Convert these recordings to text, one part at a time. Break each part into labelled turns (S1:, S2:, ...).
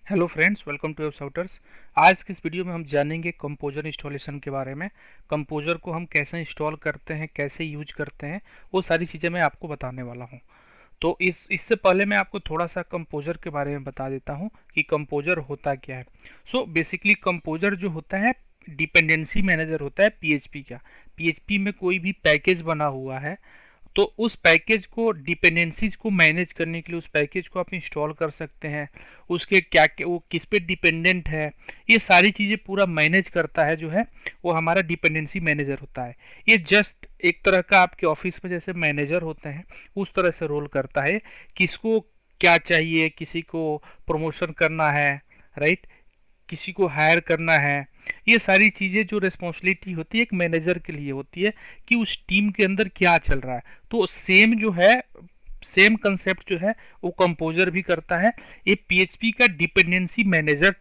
S1: Hello friends, welcome to web souters. आज की इस वीडियो में हम जानेंगे कंपोजर इंस्टॉलेशन के बारे में। कंपोजर को हम कैसे इंस्टॉल करते हैं, कैसे यूज करते हैं, वो सारी चीज़ें मैं आपको बताने वाला हूँ। तो इससे पहले मैं आपको थोड़ा सा कंपोजर के बारे में बता देता हूँ कि कंपोजर होता क्या है। बेसिकली कंपोजर जो होता है डिपेंडेंसी मैनेजर होता है पीएचपी का। पीएचपी में कोई भी पैकेज बना हुआ है तो उस पैकेज को डिपेंडेंसीज को मैनेज करने के लिए उस पैकेज को आप इंस्टॉल कर सकते हैं। उसके क्या क्या वो किस पे डिपेंडेंट है, ये सारी चीज़ें पूरा मैनेज करता है जो है वो हमारा डिपेंडेंसी मैनेजर होता है। ये जस्ट एक तरह का आपके ऑफिस में जैसे मैनेजर होते हैं उस तरह से रोल करता है। किसको क्या चाहिए, किसी को प्रमोशन करना है, राइट, किसी को हायर करना है, ये सारी चीज़ें जो रिस्पॉन्सिबिलिटी होती है एक मैनेजर के लिए होती है कि उस टीम के अंदर क्या चल रहा है। तो सेम जो है, सेम कंसेप्ट जो है वो कंपोजर भी करता है। ये पीएचपी का डिपेंडेंसी मैनेजर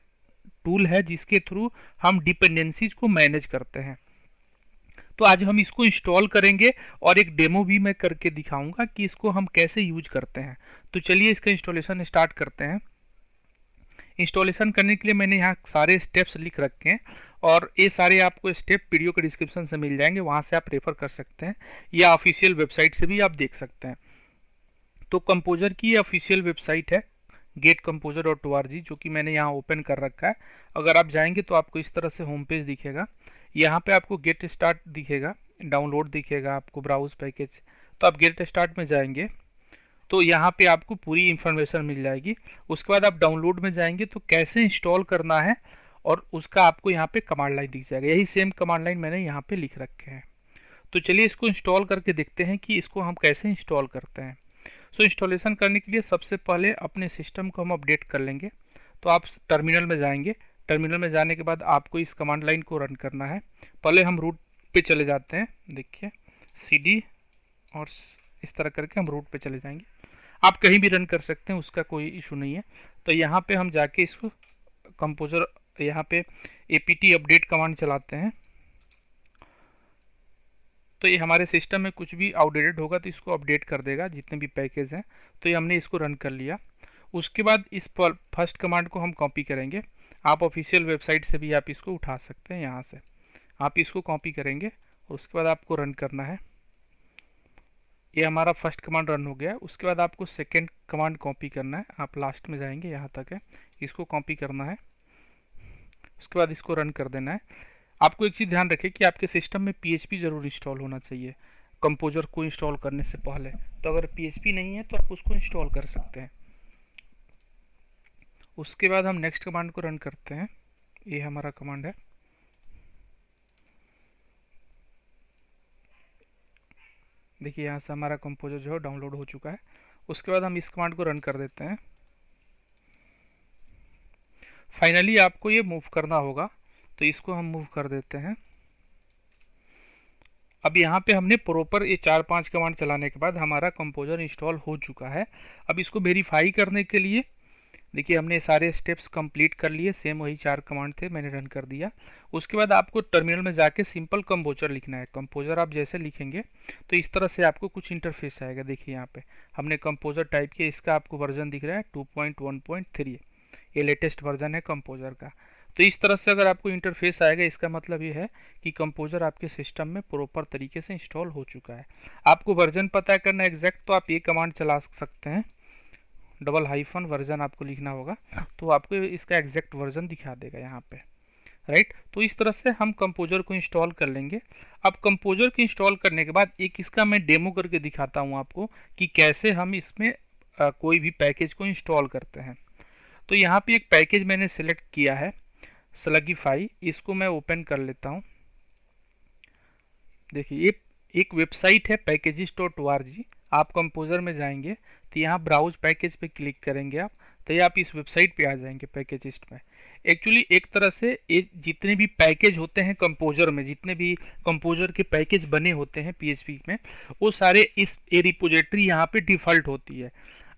S1: टूल है जिसके थ्रू हम डिपेंडेंसीज को मैनेज करते हैं। तो आज हम इसको इंस्टॉल करेंगे और एक डेमो भी मैं करके दिखाऊंगा कि इसको हम कैसे यूज करते हैं। तो चलिए इसका इंस्टॉलेशन स्टार्ट करते हैं। इंस्टॉलेशन करने के लिए मैंने यहाँ सारे स्टेप्स लिख रखे हैं और ये सारे आपको स्टेप वीडियो के डिस्क्रिप्शन से मिल जाएंगे, वहाँ से आप रेफर कर सकते हैं या ऑफिशियल वेबसाइट से भी आप देख सकते हैं। तो कंपोजर की ऑफिशियल वेबसाइट है getcomposer.org, जो कि मैंने यहाँ ओपन कर रखा है। अगर आप जाएंगे तो आपको इस तरह से होम पेज दिखेगा। यहाँ पे आपको गेट स्टार्ट दिखेगा, डाउनलोड दिखेगा, आपको ब्राउज पैकेज। तो आप गेट स्टार्ट में जाएंगे तो यहाँ पे आपको पूरी इन्फॉर्मेशन मिल जाएगी। उसके बाद आप डाउनलोड में जाएंगे तो कैसे इंस्टॉल करना है और उसका आपको यहाँ पे कमांड लाइन दिख जाएगा। यही सेम कमांड लाइन मैंने यहाँ पे लिख रखे हैं। तो चलिए इसको इंस्टॉल करके देखते हैं कि इसको हम कैसे इंस्टॉल करते हैं। इंस्टॉलेशन करने के लिए सबसे पहले अपने सिस्टम को हम अपडेट कर लेंगे। तो आप टर्मिनल में जाएंगे। टर्मिनल में जाने के बाद आपको इस कमांड लाइन को रन करना है। पहले हम रूट पे चले जाते हैं, देखिए cd और इस तरह करके हम रूट पे चले जाएंगे। आप कहीं भी रन कर सकते हैं, उसका कोई इशू नहीं है। तो यहाँ पे हम जाके इसको कंपोजर यहाँ पे apt अपडेट कमांड चलाते हैं। तो ये हमारे सिस्टम में कुछ भी आउटडेटेड होगा तो इसको अपडेट कर देगा, जितने भी पैकेज हैं। तो ये हमने इसको रन कर लिया। उसके बाद इस फर्स्ट कमांड को हम कॉपी करेंगे। आप ऑफिशियल वेबसाइट से भी आप इसको उठा सकते हैं, यहाँ से आप इसको कॉपी करेंगे और उसके बाद आपको रन करना है। ये हमारा फर्स्ट कमांड रन हो गया। उसके बाद आपको सेकेंड कमांड कॉपी करना है। आप लास्ट में जाएंगे, यहाँ तक है, इसको कॉपी करना है। उसके बाद इसको रन कर देना है। आपको एक चीज़ ध्यान रखें कि आपके सिस्टम में पीएचपी ज़रूर इंस्टॉल होना चाहिए कंपोजर को इंस्टॉल करने से पहले। तो अगर पीएचपी नहीं है तो आप उसको इंस्टॉल कर सकते हैं। उसके बाद हम नेक्स्ट कमांड को रन करते हैं। ये हमारा कमांड है। देखिए यहाँ से हमारा कंपोजर जो है डाउनलोड हो चुका है। उसके बाद हम इस कमांड को रन कर देते हैं। फाइनली आपको ये मूव करना होगा, तो इसको हम मूव कर देते हैं। अब यहाँ पे हमने प्रॉपर ये 4-5 कमांड चलाने के बाद हमारा कंपोजर इंस्टॉल हो चुका है। अब इसको वेरीफाई करने के लिए देखिए हमने सारे स्टेप्स कंप्लीट कर लिए। सेम वही 4 कमांड थे, मैंने रन कर दिया। उसके बाद आपको टर्मिनल में जाके सिंपल कंपोजर लिखना है। कंपोजर आप जैसे लिखेंगे तो इस तरह से आपको कुछ इंटरफेस आएगा। देखिए यहाँ पे हमने कंपोजर टाइप किया, इसका आपको वर्जन दिख रहा है 2.1.3, ये लेटेस्ट वर्जन है कंपोजर का। तो इस तरह से अगर आपको इंटरफेस आएगा, इसका मतलब ये है कि कंपोजर आपके सिस्टम में प्रॉपर तरीके से इंस्टॉल हो चुका है। आपको वर्जन पता करना एग्जैक्ट, तो आप ये कमांड चला सकते हैं, डबल - वर्जन आपको लिखना होगा, तो आपको इसका एग्जैक्ट वर्जन दिखा देगा यहाँ पे, राइट। तो इस तरह से हम कंपोजर को इंस्टॉल कर लेंगे। अब कंपोजर को इंस्टॉल करने के बाद एक इसका मैं डेमो करके दिखाता हूँ आपको कि कैसे हम इसमें कोई भी पैकेज को इंस्टॉल करते हैं। तो यहाँ पे एक पैकेज मैंने सेलेक्ट किया है, स्लगिफाई। इसको मैं ओपन कर लेता हूँ। देखिए ये एक वेबसाइट है packages.org। आप कंपोजर में जाएंगे तो यहाँ ब्राउज पैकेज पे क्लिक करेंगे आप, तो ये आप इस वेबसाइट पे आ जाएंगे पैकेजिस्ट में। एक्चुअली एक तरह से ये जितने भी पैकेज होते हैं कंपोजर में, जितने भी कंपोजर के पैकेज बने होते हैं पीएचपी में, वो सारे इस ए रिपोजिटरी यहाँ पे डिफ़ॉल्ट होती है।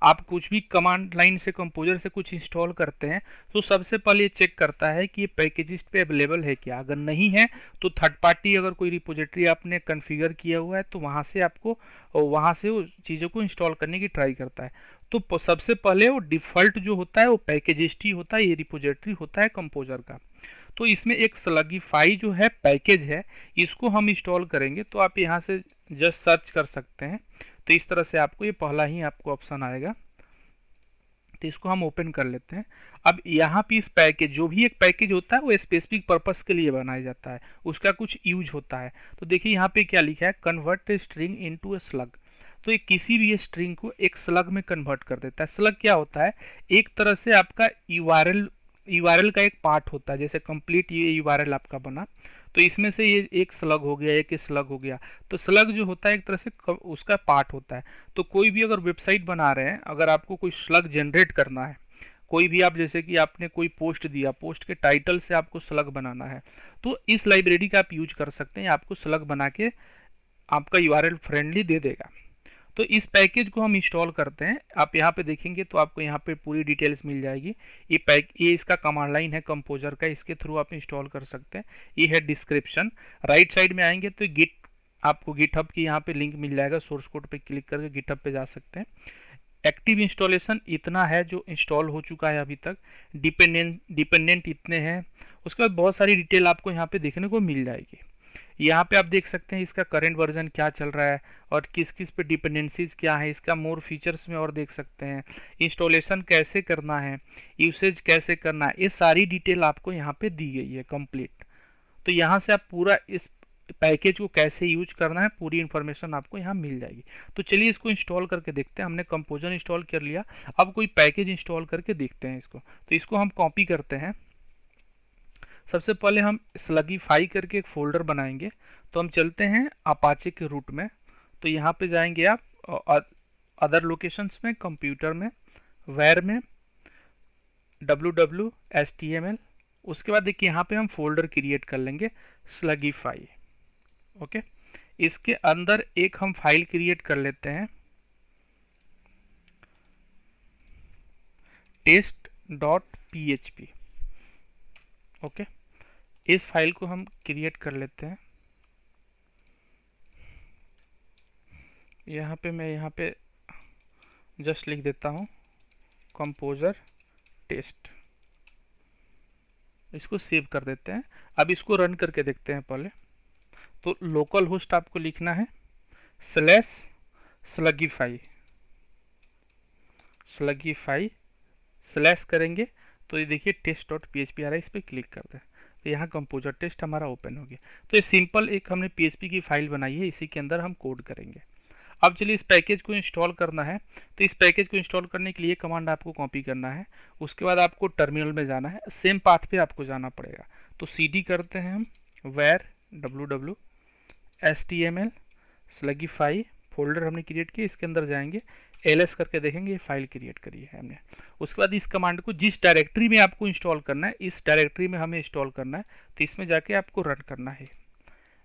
S1: आप कुछ भी कमांड लाइन से कंपोजर से कुछ इंस्टॉल करते हैं तो सबसे पहले ये चेक करता है कि ये पैकेजिस्ट पे अवेलेबल है क्या। अगर नहीं है तो थर्ड पार्टी अगर कोई रिपोजिटरी आपने कॉन्फ़िगर किया हुआ है तो वहाँ से आपको वहाँ से उस चीज़ों को इंस्टॉल करने की ट्राई करता है। तो सबसे पहले वो डिफ़ॉल्ट जो होता है वो पैकेजिस्टी होता है, ये रिपोजिटरी होता है कंपोजर का। तो इसमें एक स्लगिफाई जो है पैकेज है, इसको हम इंस्टॉल करेंगे। तो आप यहाँ से जस्ट सर्च कर सकते हैं। तो इस तरह से आपको ये पहला ही आपको ऑप्शन आएगा। तो इसको हम ओपन कर लेते हैं। अब यहाँ पे इस पैकेज, जो भी एक पैकेज होता है वो स्पेसिफिक पर्पस के लिए बनाया जाता है, उसका कुछ यूज होता है। तो देखिए यहाँ पे क्या लिखा है, convert string into a slug. तो ये किसी भी स्ट्रिंग को एक स्लग में कन्वर्ट कर देता है। स्लग क्या होता है, एक तरह से आपका यूआरएल का एक पार्ट होता है। जैसे कंप्लीट ये यूआरएल आपका बना, तो इसमें से ये एक स्लग हो गया, एक स्लग हो गया। तो स्लग जो होता है एक तरह से उसका पार्ट होता है। तो कोई भी अगर वेबसाइट बना रहे हैं, अगर आपको कोई स्लग जनरेट करना है, कोई भी आप जैसे कि आपने कोई पोस्ट दिया, पोस्ट के टाइटल से आपको स्लग बनाना है, तो इस लाइब्रेरी का आप यूज कर सकते हैं। आपको स्लग बना के आपका यूआरएल फ्रेंडली दे देगा। तो इस पैकेज को हम इंस्टॉल करते हैं। आप यहाँ पे देखेंगे तो आपको यहाँ पे पूरी डिटेल्स मिल जाएगी। ये इसका कमांड लाइन है कंपोजर का, इसके थ्रू आप इंस्टॉल कर सकते हैं। ये है डिस्क्रिप्शन। राइट साइड में आएंगे तो आपको गिटहब की यहाँ पे लिंक मिल जाएगा। सोर्स कोड पे क्लिक करके गिटहब पे जा सकते हैं। एक्टिव इंस्टॉलेशन इतना है जो इंस्टॉल हो चुका है अभी तक। डिपेंडेंट इतने हैं। उसके बाद बहुत सारी डिटेल आपको यहाँ पे देखने को मिल जाएगी। यहाँ पे आप देख सकते हैं इसका करंट वर्जन क्या चल रहा है और किस किस पे डिपेंडेंसीज क्या है। इसका मोर फीचर्स में और देख सकते हैं। इंस्टॉलेशन कैसे करना है, यूसेज कैसे करना है, ये सारी डिटेल आपको यहाँ पे दी गई है कंप्लीट। तो यहाँ से आप पूरा इस पैकेज को कैसे यूज करना है पूरी इन्फॉर्मेशन आपको यहाँ मिल जाएगी। तो चलिए इसको इंस्टॉल करके देखते हैं। हमने कंपोजर इंस्टॉल कर लिया, अब कोई पैकेज इंस्टॉल करके देखते हैं इसको। तो इसको हम कॉपी करते हैं। सबसे पहले हम स्लगिफाई करके एक फोल्डर बनाएंगे। तो हम चलते हैं अपाचे के रूट में। तो यहाँ पे जाएंगे आप अदर लोकेशंस में, कंप्यूटर में, वेयर में, www.html। उसके बाद देखिए यहाँ पे हम फोल्डर क्रिएट कर लेंगे स्लगिफाई। ओके, इसके अंदर एक हम फाइल क्रिएट कर लेते हैं test.php। ओके, इस फाइल को हम क्रिएट कर लेते हैं। मैं यहाँ पे जस्ट लिख देता हूँ कंपोजर टेस्ट। इसको सेव कर देते हैं। अब इसको रन करके देखते हैं पहले। तो लोकल होस्ट आपको लिखना है /slugify स्लैश करेंगे तो ये देखिए test.php आ रहा है। इस पर क्लिक कर दें तो यहाँ कंपोजर टेस्ट हमारा ओपन हो गया। तो ये सिंपल एक हमने PHP की फाइल बनाई है, इसी के अंदर हम कोड करेंगे। अब चलिए इस पैकेज को इंस्टॉल करना है। तो इस पैकेज को इंस्टॉल करने के लिए कमांड आपको कॉपी करना है। उसके बाद आपको टर्मिनल में जाना है, सेम पाथ पे आपको जाना पड़ेगा। तो cd करते हैं हम वेयर www.html स्लगिफाई फोल्डर हमने क्रिएट किया, इसके अंदर जाएंगे, ls करके देखेंगे ये फाइल क्रिएट करी है हमने। उसके बाद इस कमांड को जिस डायरेक्टरी में आपको इंस्टॉल करना है, इस डायरेक्टरी में हमें इंस्टॉल करना है। तो इसमें जाके आपको रन करना है।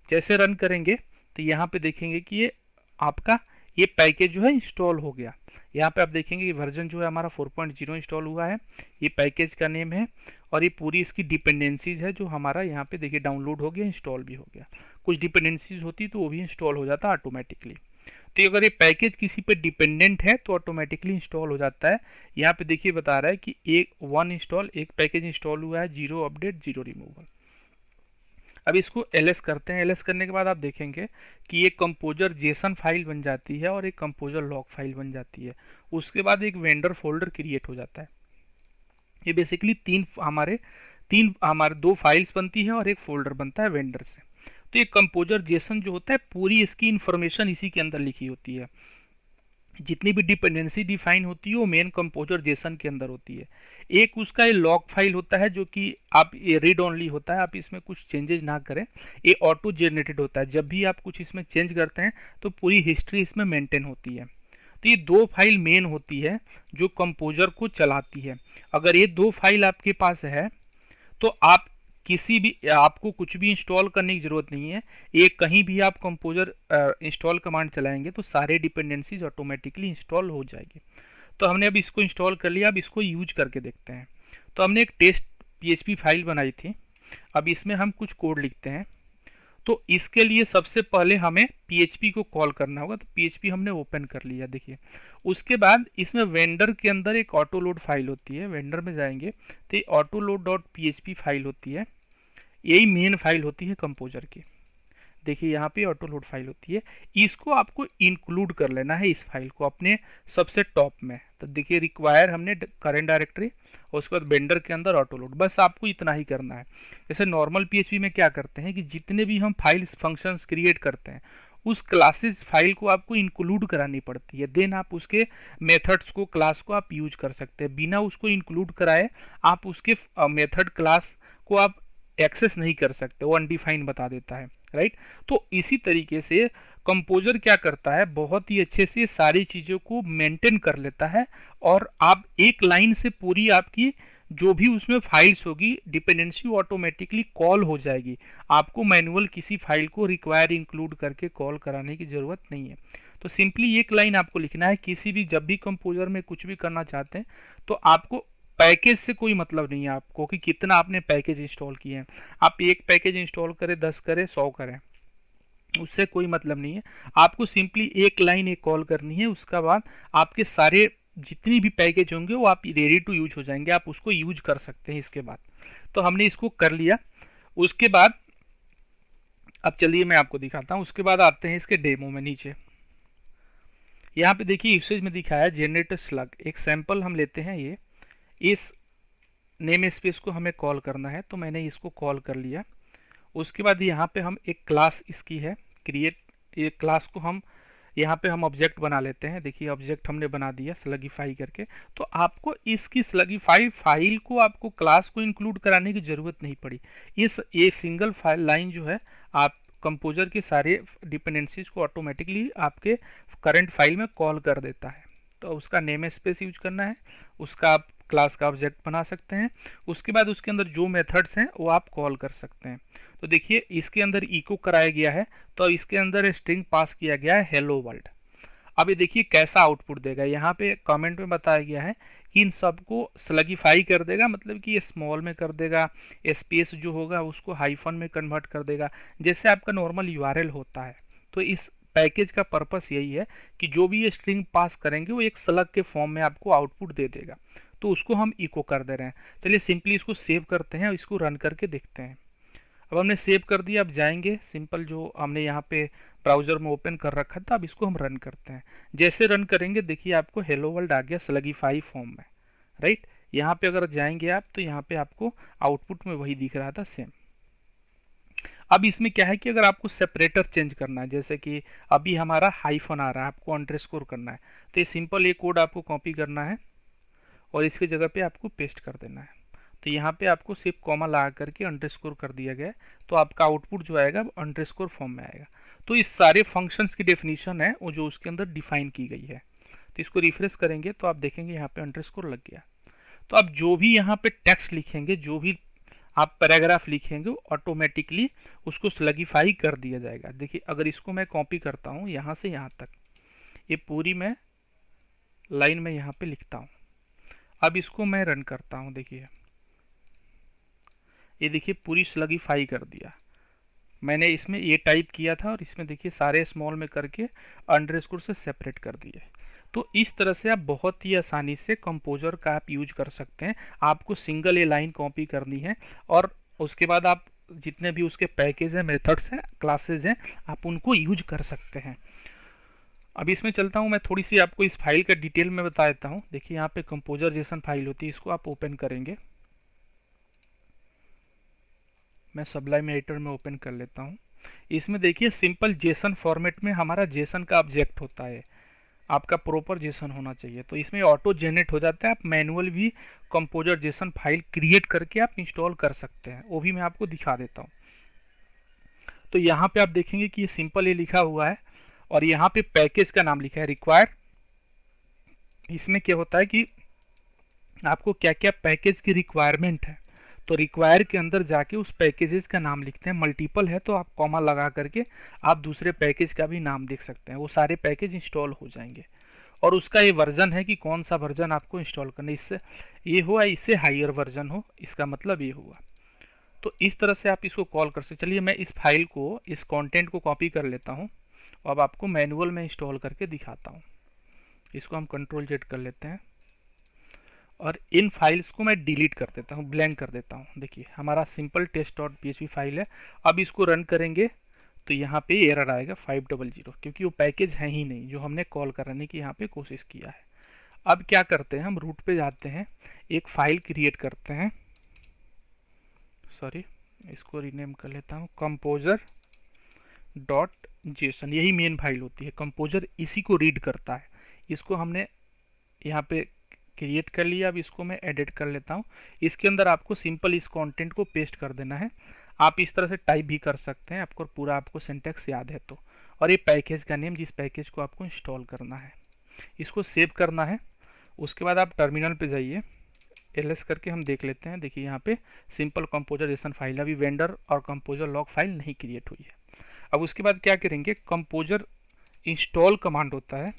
S1: जैसे रन करेंगे तो यहाँ पे देखेंगे कि ये आपका ये पैकेज जो है इंस्टॉल हो गया। यहाँ पे आप देखेंगे कि वर्जन जो है हमारा 4.0 इंस्टॉल हुआ है। ये पैकेज का नेम है और ये पूरी इसकी डिपेंडेंसीज है जो हमारा यहाँ पे देखिए डाउनलोड हो गया, इंस्टॉल भी हो गया। कुछ डिपेंडेंसीज होती तो वो भी इंस्टॉल हो जाता ऑटोमेटिकली। तो अगर ये पैकेज किसी पे डिपेंडेंट है तो ऑटोमेटिकली इंस्टॉल हो जाता है। यहाँ पे देखिए बता रहा है कि एक एक पैकेज इंस्टॉल हुआ है, 0 अपडेट 0 रिमूवल। अब इसको ls करते हैं। ls करने के बाद आप देखेंगे कि ये कंपोजर जेसन फाइल बन जाती है और एक कंपोजर लॉग फाइल बन जाती है। उसके बाद एक वेंडर फोल्डर क्रिएट हो जाता है। ये बेसिकली हमारे 2 फाइल्स बनती है और एक फोल्डर बनता है वेंडर से। तो ये कंपोजर जेसन जो होता है पूरी इसकी इंफॉर्मेशन इसी के अंदर लिखी होती है। जितनी भी डिपेंडेंसी डिफाइन होती है वो मेन कंपोजर जेसन के अंदर होती है। एक उसका ये लॉग फाइल होता है जो कि आप ये रीड ओनली होता है, आप इसमें कुछ चेंजेस ना करें। ये ऑटो जनरेटेड होता है, जब भी आप कुछ इसमें चेंज करते हैं तो पूरी हिस्ट्री इसमें मेंटेन होती है। तो ये 2 फाइल मेन होती है जो कंपोजर को चलाती है। अगर ये 2 फाइल आपके पास है तो आप आपको कुछ भी इंस्टॉल करने की ज़रूरत नहीं है। ये कहीं भी आप कंपोजर इंस्टॉल कमांड चलाएंगे तो सारे डिपेंडेंसीज ऑटोमेटिकली इंस्टॉल हो जाएगी। तो हमने अब इसको इंस्टॉल कर लिया। अब इसको यूज करके देखते हैं। तो हमने एक टेस्ट PHP फाइल बनाई थी। अब इसमें हम कुछ कोड लिखते हैं। तो इसके लिए सबसे पहले हमें PHP को कॉल करना होगा। तो PHP हमने ओपन कर लिया, देखिए। उसके बाद इसमें वेंडर के अंदर एक ऑटो लोड फाइल होती है, वेंडर में जाएंगे तो ये auto load dot PHP file होती है, यही मेन फाइल होती है कंपोजर की। देखिए यहाँ पे ऑटो लोड फाइल होती है, इसको आपको इंक्लूड कर लेना है इस फाइल को अपने सबसे टॉप में। तो देखिए रिक्वायर हमने करेंट डायरेक्टरी और उसके बाद वेंडर के अंदर ऑटो लोड, बस आपको इतना ही करना है। जैसे नॉर्मल PHP में क्या करते हैं कि जितने भी हम फाइल्स फंक्शंस क्रिएट करते हैं उस क्लासेस फाइल को आपको इंक्लूड करानी पड़ती है, देन आप उसके मेथड्स को क्लास को आप यूज कर सकते हैं। बिना उसको इंक्लूड कराए आप उसके मेथड क्लास को आप एक्सेस नहीं कर सकते, वो अनडिफाइंड बता देता है, राइट। तो इसी तरीके से कंपोजर क्या करता है, बहुत ही अच्छे से सारी चीज़ों को मेंटेन कर लेता है और आप एक लाइन से पूरी आपकी जो भी उसमें फाइल्स होगी डिपेंडेंसी ऑटोमेटिकली कॉल हो जाएगी। आपको मैनुअल किसी फाइल को रिक्वायर इंक्लूड करके कॉल कराने की ज़रूरत नहीं है। तो सिंपली एक लाइन आपको लिखना है, किसी भी जब भी कंपोजर में कुछ भी करना चाहते हैं तो आपको पैकेज से कोई मतलब नहीं है आपको कि कितना आपने पैकेज इंस्टॉल किए हैं। आप एक पैकेज इंस्टॉल करें, 10 करें, 100 करें, उससे कोई मतलब नहीं है। आपको सिंपली एक लाइन एक कॉल करनी है, उसका बाद आपके सारे जितनी भी पैकेज होंगे वो आप रेडी टू यूज हो जाएंगे, आप उसको यूज कर सकते हैं। इसके बाद तो हमने इसको कर लिया। उसके बाद अब चलिए मैं आपको दिखाता हूँ। उसके बाद आते हैं इसके डेमो में। नीचे यहाँ पे देखिए यूसेज में दिखाया है जनरेटर स्लग, एक सैंपल हम लेते हैं। ये इस नेम स्पेस को हमें कॉल करना है, तो मैंने इसको कॉल कर लिया। उसके बाद यहाँ पे हम एक क्लास इसकी है क्रिएट, ये क्लास को हम यहाँ पे हम ऑब्जेक्ट बना लेते हैं। देखिए ऑब्जेक्ट हमने बना दिया स्लगीफाई करके। तो आपको इसकी स्लगीफाई फाइल को आपको क्लास को इंक्लूड कराने की ज़रूरत नहीं पड़ी। ये सिंगल फाइल लाइन जो है आप कंपोजर के सारे डिपेंडेंसीज को ऑटोमेटिकली आपके करंट फाइल में कॉल कर देता है। तो उसका नेम स्पेस यूज करना है, उसका आप क्लास का ऑब्जेक्ट बना सकते हैं। उसके बाद उसके अंदर जो मेथड्स हैं वो आप कॉल कर सकते हैं। तो देखिए इसके अंदर इको कराया गया है, तो इसके अंदर स्ट्रिंग पास किया गया है हेलो वर्ल्ड। अब ये देखिए कैसा आउटपुट देगा। यहाँ पे कमेंट में बताया गया है कि इन सबको स्लगीफाई कर देगा, मतलब कि ये स्मॉल में कर देगा, स्पेस जो होगा उसको हाइफन में कन्वर्ट कर देगा, जैसे आपका नॉर्मल यूआरएल होता है। तो इस पैकेज का पर्पस यही है कि जो भी ये स्ट्रिंग पास करेंगे वो एक स्लग के फॉर्म में आपको आउटपुट दे देगा। तो उसको हम इको कर दे रहे हैं। चलिए सिंपली इसको सेव करते हैं और इसको रन करके देखते हैं। अब हमने सेव कर दिया। अब जाएंगे सिंपल जो हमने यहाँ पे ब्राउज़र में ओपन कर रखा था, अब इसको हम रन करते हैं। जैसे रन करेंगे देखिए आपको हेलो वर्ल्ड आ गया स्लगीफाई फॉर्म में, राइट। यहाँ पे अगर जाएंगे आप तो यहाँ पे आपको आउटपुट में वही दिख रहा था सेम। अब इसमें क्या है कि अगर आपको सेपरेटर चेंज करना है, जैसे कि अभी हमारा हाइफन आ रहा है, आपको अंडरस्कोर करना है, तो ये सिंपल ये कोड आपको कॉपी करना है और इसकी जगह पे आपको पेस्ट कर देना है। तो यहाँ पे आपको सिर्फ कॉमा लगा करके अंडरस्कोर कर दिया गया है, तो आपका आउटपुट जो आएगा वो अंडरस्कोर फॉर्म में आएगा। तो इस सारे फंक्शंस की डेफिनेशन है वो जो उसके अंदर डिफाइन की गई है। तो इसको रिफ्रेश करेंगे तो आप देखेंगे यहाँ पे अंडरस्कोर लग गया। तो आप जो भी यहाँ पे टेक्स्ट लिखेंगे, जो भी आप पैराग्राफ लिखेंगे, ऑटोमेटिकली उसको स्लगीफाई कर दिया जाएगा। देखिए अगर इसको मैं कॉपी करता हूँ यहाँ से यहाँ तक, ये पूरी मैं लाइन में यहाँ पे लिखता हूँ। अब इसको मैं रन करता हूँ, देखिए ये देखिए पूरी स्लगीफाई कर दिया। मैंने इसमें ये टाइप किया था और इसमें देखिए सारे स्मॉल में करके अंडरस्कोर से सेपरेट कर दिए। तो इस तरह से आप बहुत ही आसानी से कंपोजर का आप यूज कर सकते हैं। आपको सिंगल ये लाइन कॉपी करनी है और उसके बाद आप जितने भी उसके पैकेज हैं, मेथड्स हैं, क्लासेज हैं, आप उनको यूज कर सकते हैं। अब इसमें चलता हूँ मैं, थोड़ी सी आपको इस फाइल का डिटेल में बता देता हूँ। देखिए यहाँ पे कंपोजर जेसन फाइल होती है, इसको आप ओपन करेंगे। मैं सबलाइम एडिटर में ओपन कर लेता हूँ। इसमें देखिए सिंपल जेसन फॉर्मेट में हमारा जेसन का ऑब्जेक्ट होता है, आपका प्रॉपर जेसन होना चाहिए। तो इसमें ऑटो जनरेट हो जाता है। आप मैनुअल भी कंपोजर जेसन फाइल क्रिएट करके आप इंस्टॉल कर सकते हैं, वो भी मैं आपको दिखा देता हूँ। तो यहाँ पे आप देखेंगे कि ये सिंपल ये लिखा हुआ है और यहाँ पे पैकेज का नाम लिखा है रिक्वायर। इसमें क्या होता है कि आपको क्या क्या पैकेज की रिक्वायरमेंट है, तो रिक्वायर के अंदर जाके उस पैकेजेस का नाम लिखते हैं। मल्टीपल है तो आप कॉमा लगा करके आप दूसरे पैकेज का भी नाम देख सकते हैं, वो सारे पैकेज इंस्टॉल हो जाएंगे। और उसका ये वर्जन है कि कौन सा वर्जन आपको इंस्टॉल करना है, इससे ये हुआ, इससे हायर वर्जन हो, इसका मतलब ये हुआ। तो इस तरह से आप इसको कॉल कर सकते। चलिए मैं इस फाइल को, इस कंटेंट को कॉपी कर लेता हूँ, अब आपको मैनुअल में इंस्टॉल करके दिखाता हूँ। इसको हम कंट्रोल जेड कर लेते हैं और इन फाइल्स को मैं डिलीट कर देता हूँ, ब्लैंक कर देता हूँ। देखिए हमारा simple test dot PHP file है। अब इसको रन करेंगे तो यहाँ पे एरर आएगा 500, क्योंकि वो पैकेज है ही नहीं जो हमने कॉल करने की यहाँ पे कोशिश किया है। अब क्या करते हैं, हम रूट पे जाते हैं, एक फाइल क्रिएट करते हैं, सॉरी इसको रीनेम कर लेता हूँ, कंपोजर डॉट जेसन, यही मेन फाइल होती है। कंपोजर इसी को रीड करता है। इसको हमने यहाँ पे क्रिएट कर लिया। अब इसको मैं एडिट कर लेता हूँ। इसके अंदर आपको सिंपल इस कंटेंट को पेस्ट कर देना है। आप इस तरह से टाइप भी कर सकते हैं, आपको पूरा आपको सिंटैक्स याद है तो। और ये पैकेज का नेम, जिस पैकेज को आपको इंस्टॉल करना है, इसको सेव करना है। उसके बाद आप टर्मिनल पे जाइए, एलएस करके हम देख लेते हैं। देखिए यहाँ पे सिंपल कंपोजर जेसन फाइल, अभी वेंडर और कंपोजर लॉग फाइल नहीं क्रिएट हुई है। अब उसके बाद क्या करेंगे, कंपोजर इंस्टॉल कमांड होता है,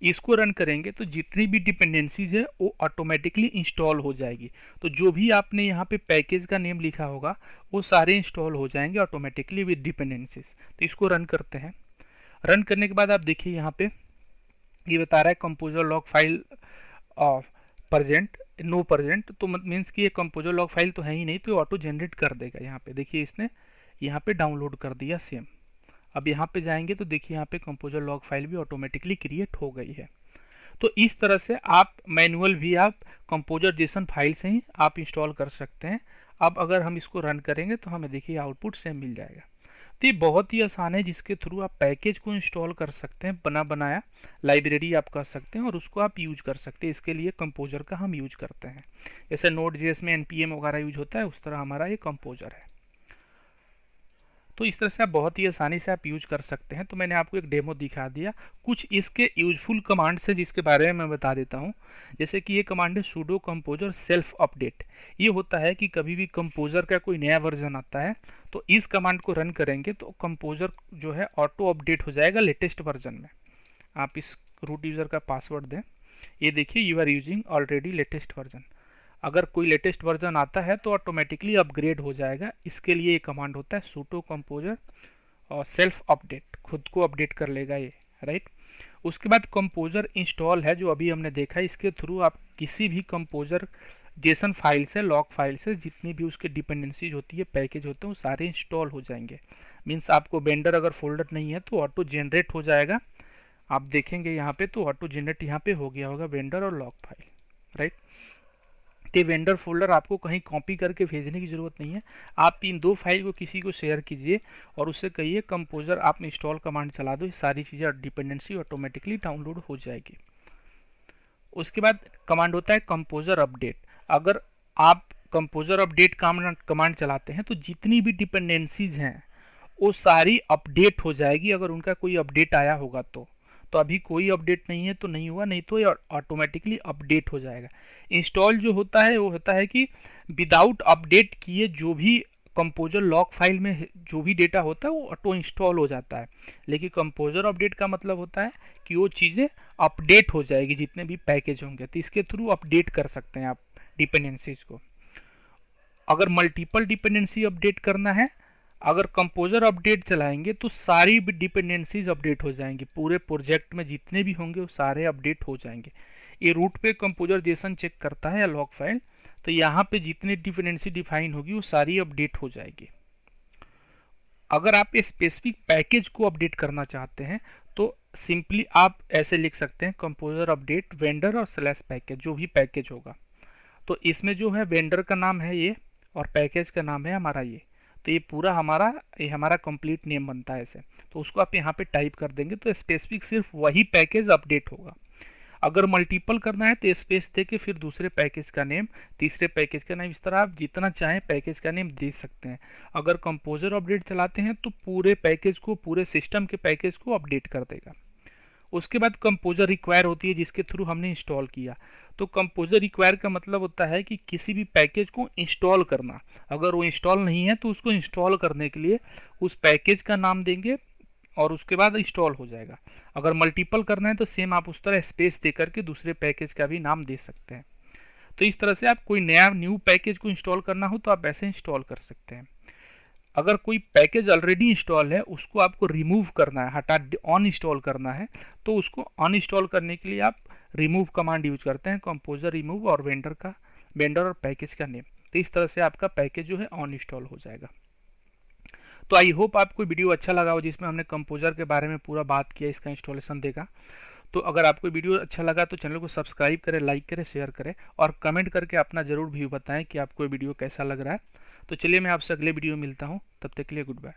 S1: इसको रन करेंगे तो जितनी भी डिपेंडेंसीज है वो ऑटोमेटिकली इंस्टॉल हो जाएगी। तो जो भी आपने यहाँ पे पैकेज का नेम लिखा होगा वो सारे इंस्टॉल हो जाएंगे ऑटोमेटिकली विद डिपेंडेंसीज। तो इसको रन करते हैं। रन करने के बाद आप देखिए यहाँ पे ये बता रहा है composer log file present no present, तो मीन्स कि ये कंपोजर लॉग फाइल तो है ही नहीं, तो ऑटो जनरेट कर देगा। यहाँ पे देखिए इसने यहाँ पे डाउनलोड कर दिया सेम। अब यहाँ पे जाएंगे तो देखिए यहाँ पे कंपोजर लॉग फाइल भी ऑटोमेटिकली क्रिएट हो गई है। तो इस तरह से आप मैनुअल भी आप कंपोजर जेसन फाइल से ही आप इंस्टॉल कर सकते हैं। अब अगर हम इसको रन करेंगे तो हमें देखिए आउटपुट सेम मिल जाएगा। तो ये बहुत ही आसान है, जिसके थ्रू आप पैकेज को इंस्टॉल कर सकते हैं, बना बनाया लाइब्रेरी आप कर सकते हैं और उसको आप यूज कर सकते हैं। इसके लिए कंपोजर का हम यूज करते हैं। जैसे नोड जेएस में npm वगैरह यूज होता है, उस तरह हमारा ये कंपोजर है। तो इस तरह से आप बहुत ही आसानी से आप यूज कर सकते हैं। तो मैंने आपको एक डेमो दिखा दिया। कुछ इसके यूजफुल कमांड्स हैं जिसके बारे में मैं बता देता हूं। जैसे कि ये कमांड है sudo कंपोजर सेल्फ अपडेट। ये होता है कि कभी भी कंपोजर का कोई नया वर्जन आता है तो इस कमांड को रन करेंगे तो कंपोजर जो है ऑटो अपडेट हो जाएगा लेटेस्ट वर्जन में। आप इस रूट यूज़र का पासवर्ड दें। ये देखिए you are using already latest version. अगर कोई लेटेस्ट वर्जन आता है तो ऑटोमेटिकली अपग्रेड हो जाएगा। इसके लिए ये कमांड होता है sudo कंपोजर और सेल्फ अपडेट, खुद को अपडेट कर लेगा ये, राइट। उसके बाद कंपोजर इंस्टॉल है जो अभी हमने देखा। इसके थ्रू आप किसी भी कंपोजर जेसन फाइल से, लॉग फाइल से, जितनी भी उसके डिपेंडेंसीज होती है, पैकेज होते हैं, वो सारे इंस्टॉल हो जाएंगे। मीन्स आपको वेंडर अगर फोल्डर नहीं है तो ऑटो जनरेट हो जाएगा। आप देखेंगे यहाँ पे तो ऑटो जनरेट यहाँ पे हो गया होगा वेंडर और लॉग फाइल, राइट। तो वेंडर फोल्डर आपको कहीं कॉपी करके भेजने की ज़रूरत नहीं है। आप इन दो फाइल को किसी को शेयर कीजिए और उससे कहिए कंपोजर आप इंस्टॉल कमांड चला दो, सारी चीज़ें डिपेंडेंसी ऑटोमेटिकली डाउनलोड हो जाएगी। उसके बाद कमांड होता है कंपोजर अपडेट। अगर आप कंपोजर अपडेट कमांड चलाते हैं तो जितनी भी डिपेंडेंसीज हैं वो सारी अपडेट हो जाएगी, अगर उनका कोई अपडेट आया होगा तो। अभी कोई अपडेट नहीं है तो नहीं हुआ, नहीं तो ये ऑटोमेटिकली अपडेट हो जाएगा। इंस्टॉल जो होता है वो होता है कि विदाउट अपडेट किए जो भी कंपोजर लॉग फाइल में जो भी डेटा होता है वो ऑटो इंस्टॉल हो जाता है। लेकिन कंपोजर अपडेट का मतलब होता है कि वो चीज़ें अपडेट हो जाएगी, जितने भी पैकेज होंगे तो इसके थ्रू अपडेट कर सकते हैं आप डिपेंडेंसीज को। अगर मल्टीपल डिपेंडेंसी अपडेट करना है, अगर कंपोजर अपडेट चलाएंगे तो सारी डिपेंडेंसीज अपडेट हो जाएंगी। पूरे प्रोजेक्ट में जितने भी होंगे वो सारे अपडेट हो जाएंगे। ये रूट पे कंपोजर जेसन चेक करता है या लॉग फाइल, तो यहाँ पे जितनी डिपेंडेंसी डिफाइन होगी वो सारी अपडेट हो जाएगी। अगर आप स्पेसिफिक पैकेज को अपडेट करना चाहते हैं तो सिंपली आप ऐसे लिख सकते हैं कंपोजर अपडेट वेंडर और स्लैश पैकेज, जो भी पैकेज होगा। तो इसमें जो है वेंडर का नाम है ये और पैकेज का नाम है हमारा ये। तो ये पूरा हमारा कंप्लीट नेम बनता है ऐसे। तो उसको आप यहाँ पे टाइप कर देंगे तो स्पेसिफिक सिर्फ वही पैकेज अपडेट होगा। अगर मल्टीपल करना है तो स्पेस दे के फिर दूसरे पैकेज का नेम, तीसरे पैकेज का नेम, इस तरह आप जितना चाहें पैकेज का नेम दे सकते हैं। अगर कंपोजर अपडेट चलाते हैं तो पूरे पैकेज को, पूरे सिस्टम के पैकेज को अपडेट कर देगा। उसके बाद कंपोजर रिक्वायर होती है जिसके थ्रू हमने इंस्टॉल किया। तो कंपोजर रिक्वायर का मतलब होता है कि किसी भी पैकेज को इंस्टॉल करना। अगर वो इंस्टॉल नहीं है तो उसको इंस्टॉल करने के लिए उस पैकेज का नाम देंगे और उसके बाद इंस्टॉल हो जाएगा। अगर मल्टीपल करना है तो सेम आप उस तरह स्पेस दे करके दूसरे पैकेज का भी नाम दे सकते हैं। तो इस तरह से आप कोई नया न्यू पैकेज को इंस्टॉल करना हो तो आप ऐसे इंस्टॉल कर सकते हैं। अगर कोई पैकेज ऑलरेडी इंस्टॉल है उसको आपको रिमूव करना है, हटा ऑन इंस्टॉल करना है, तो उसको अन इंस्टॉल करने के लिए आप रिमूव कमांड यूज करते हैं, कंपोजर रिमूव और वेंडर और पैकेज का नेम। तो इस तरह से आपका पैकेज जो है ऑन इंस्टॉल हो जाएगा। तो आई होप आपको वीडियो अच्छा लगा हो जिसमें हमने कंपोजर के बारे में पूरा बात किया, इसका इंस्टॉलेशन देगा। तो अगर आपको वीडियो अच्छा लगा तो चैनल को सब्सक्राइब करें, लाइक करें, शेयर करें और कमेंट करके अपना ज़रूर व्यू बताएं कि आपको वीडियो कैसा लग रहा है। तो चलिए मैं आपसे अगले वीडियो में मिलता हूँ, तब तक के लिए गुड बाय।